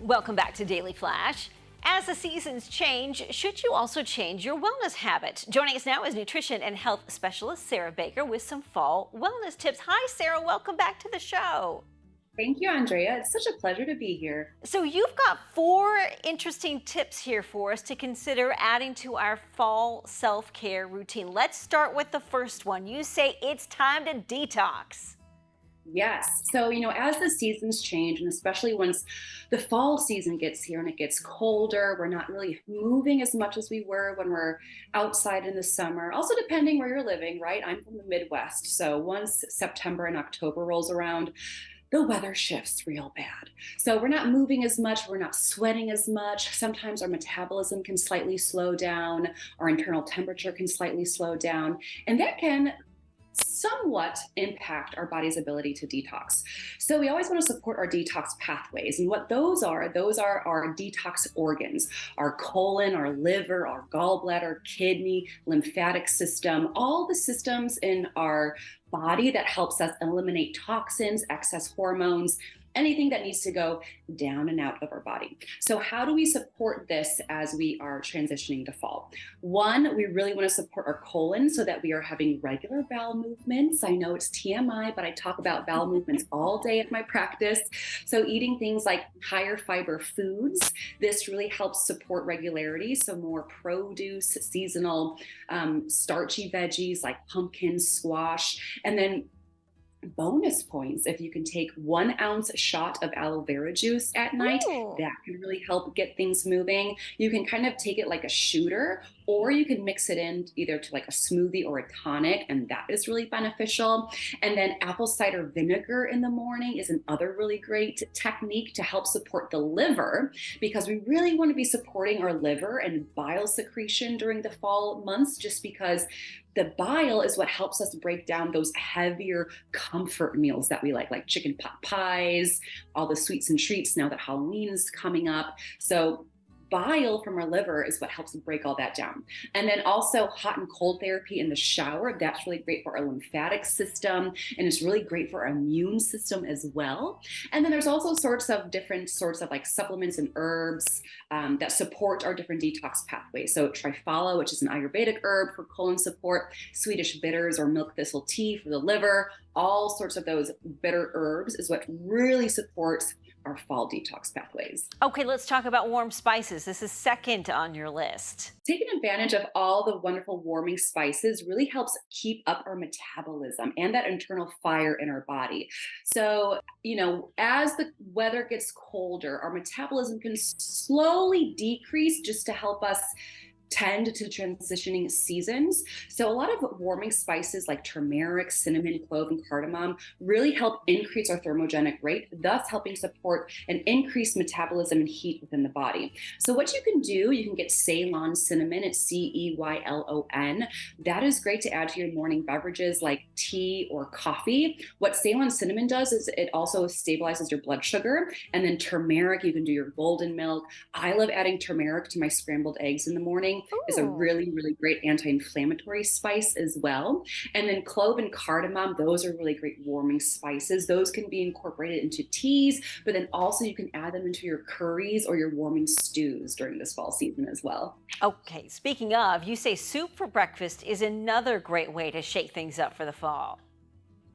Welcome back to Daily Flash. As the seasons change, should you also change your wellness habit? Joining us now is nutrition and health specialist Sarah Baker with some fall wellness tips. Hi, Sarah. Welcome back to the show. Thank you, Andrea. It's such a pleasure to be here. So you've got 4 interesting tips here for us to consider adding to our fall self-care routine. Let's start with the first one. You say it's time to detox. Yes. So, as the seasons change, and especially once the fall season gets here and it gets colder, we're not really moving as much as we were when we're outside in the summer. Also, depending where you're living, right? I'm from the Midwest. So, once September and October rolls around, the weather shifts real bad. So we're not moving as much, we're not sweating as much. Sometimes our metabolism can slightly slow down, our internal temperature can slightly slow down, and that can somewhat impact our body's ability to detox. So we always want to support our detox pathways. And what those are our detox organs, our colon, our liver, our gallbladder, kidney, lymphatic system, all the systems in our body that helps us eliminate toxins, excess hormones, anything that needs to go down and out of our body. So how do we support this as we are transitioning to fall? One, we really want to support our colon so that we are having regular bowel movements. I know it's TMI, but I talk about bowel movements all day at my practice. So eating things like higher fiber foods, this really helps support regularity. So more produce, seasonal, starchy veggies like pumpkin, squash, and then bonus points if you can take 1 ounce shot of aloe vera juice at night. Ooh. That can really help get things moving. You can kind of take it like a shooter, or you can mix it in either to like a smoothie or a tonic, and that is really beneficial. And then apple cider vinegar in the morning is another really great technique to help support the liver, because we really want to be supporting our liver and bile secretion during the fall months, just because the bile is what helps us break down those heavier comfort meals that we like chicken pot pies, all the sweets and treats now that Halloween is coming up. So bile from our liver is what helps break all that down. And then also hot and cold therapy in the shower. That's really great for our lymphatic system, and it's really great for our immune system as well. And then there's also different sorts of like supplements and herbs that support our different detox pathways. So triphala, which is an Ayurvedic herb for colon support, Swedish bitters or milk thistle tea for the liver, all sorts of those bitter herbs is what really supports our fall detox pathways. Okay, let's talk about warm spices. This is second on your list. Taking advantage of all the wonderful warming spices really helps keep up our metabolism and that internal fire in our body. So, as the weather gets colder, our metabolism can slowly decrease just to help us tend to transitioning seasons. So a lot of warming spices like turmeric, cinnamon, clove, and cardamom really help increase our thermogenic rate, thus helping support an increased metabolism and heat within the body. So what you can do, you can get Ceylon cinnamon, it's Ceylon. That is great to add to your morning beverages like tea or coffee. What Ceylon cinnamon does is it also stabilizes your blood sugar. And then turmeric, you can do your golden milk. I love adding turmeric to my scrambled eggs in the morning. Is a Ooh. really, really great anti-inflammatory spice as well. And then clove and cardamom, those are really great warming spices. Those can be incorporated into teas, but then also you can add them into your curries or your warming stews during this fall season as well. Okay, speaking of, you say soup for breakfast is another great way to shake things up for the fall.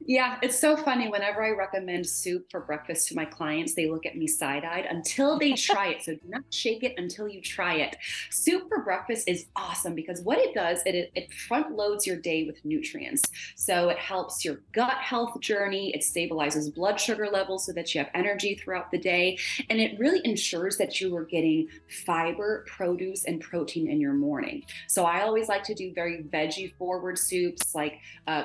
Yeah, it's so funny. Whenever I recommend soup for breakfast to my clients, they look at me side-eyed until they try it. So do not shake it until you try it. Soup for breakfast is awesome because what it does, it front loads your day with nutrients. So it helps your gut health journey. It stabilizes blood sugar levels so that you have energy throughout the day. And it really ensures that you are getting fiber, produce, and protein in your morning. So I always like to do very veggie forward soups like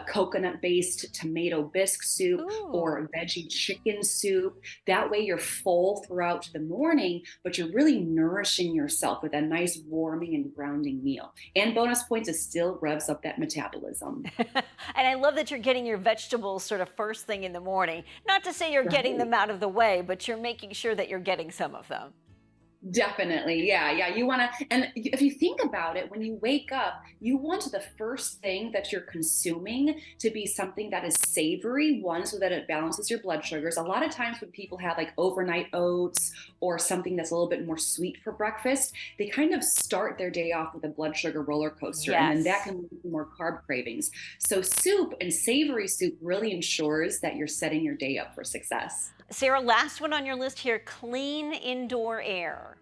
coconut-based tomato bisque soup Ooh. or veggie chicken soup. That way you're full throughout the morning, but you're really nourishing yourself with a nice warming and grounding meal. And bonus points, it still revs up that metabolism. And I love that you're getting your vegetables sort of first thing in the morning. Not to say you're getting Right. them out of the way, but you're making sure that you're getting some of them. Definitely. Yeah. Yeah. You want to, and if you think about it, when you wake up, you want the first thing that you're consuming to be something that is savory, one, so that it balances your blood sugars. A lot of times when people have like overnight oats or something that's a little bit more sweet for breakfast, they kind of start their day off with a blood sugar roller coaster, and then that Yes. can lead to more carb cravings. So, soup and savory soup really ensures that you're setting your day up for success. Sarah, last one on your list here, clean indoor air.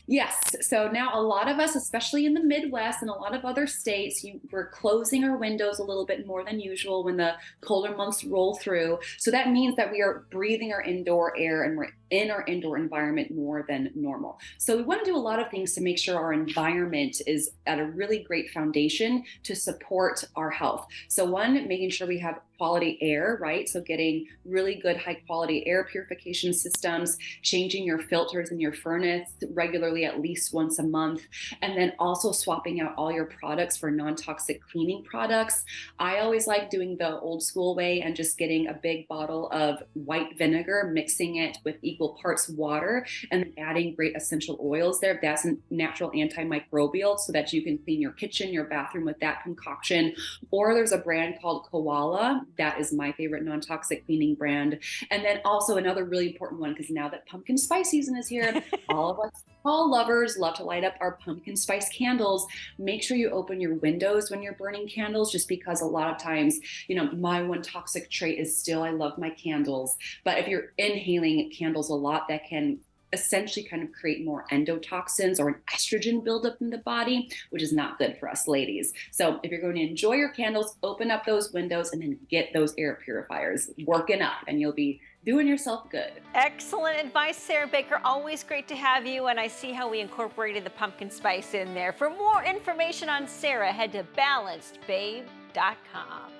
Yes. So now a lot of us, especially in the Midwest and a lot of other states, we're closing our windows a little bit more than usual when the colder months roll through. So that means that we are breathing our indoor air and we're in our indoor environment more than normal. So we want to do a lot of things to make sure our environment is at a really great foundation to support our health. So one, making sure we have quality air, right? So getting really good high quality air purification systems, changing your filters in your furnace regularly at least once a month, and then also swapping out all your products for non-toxic cleaning products. I always like doing the old school way and just getting a big bottle of white vinegar, mixing it with equal parts water, and adding great essential oils there. That's a natural antimicrobial so that you can clean your kitchen, your bathroom with that concoction. Or there's a brand called Koala. That is my favorite non-toxic cleaning brand. And then also another really important one, because now that pumpkin spice season is here, all of us fall lovers love to light up our pumpkin spice candles. Make sure you open your windows when you're burning candles, just because a lot of times, my one toxic trait is still I love my candles. But if you're inhaling candles a lot, that can essentially kind of create more endotoxins or an estrogen buildup in the body, which is not good for us ladies. So if you're going to enjoy your candles, open up those windows and then get those air purifiers working up, and you'll be doing yourself good. Excellent advice, Sarah Baker. Always great to have you. And I see how we incorporated the pumpkin spice in there. For more information on Sarah, head to balancedbabe.com.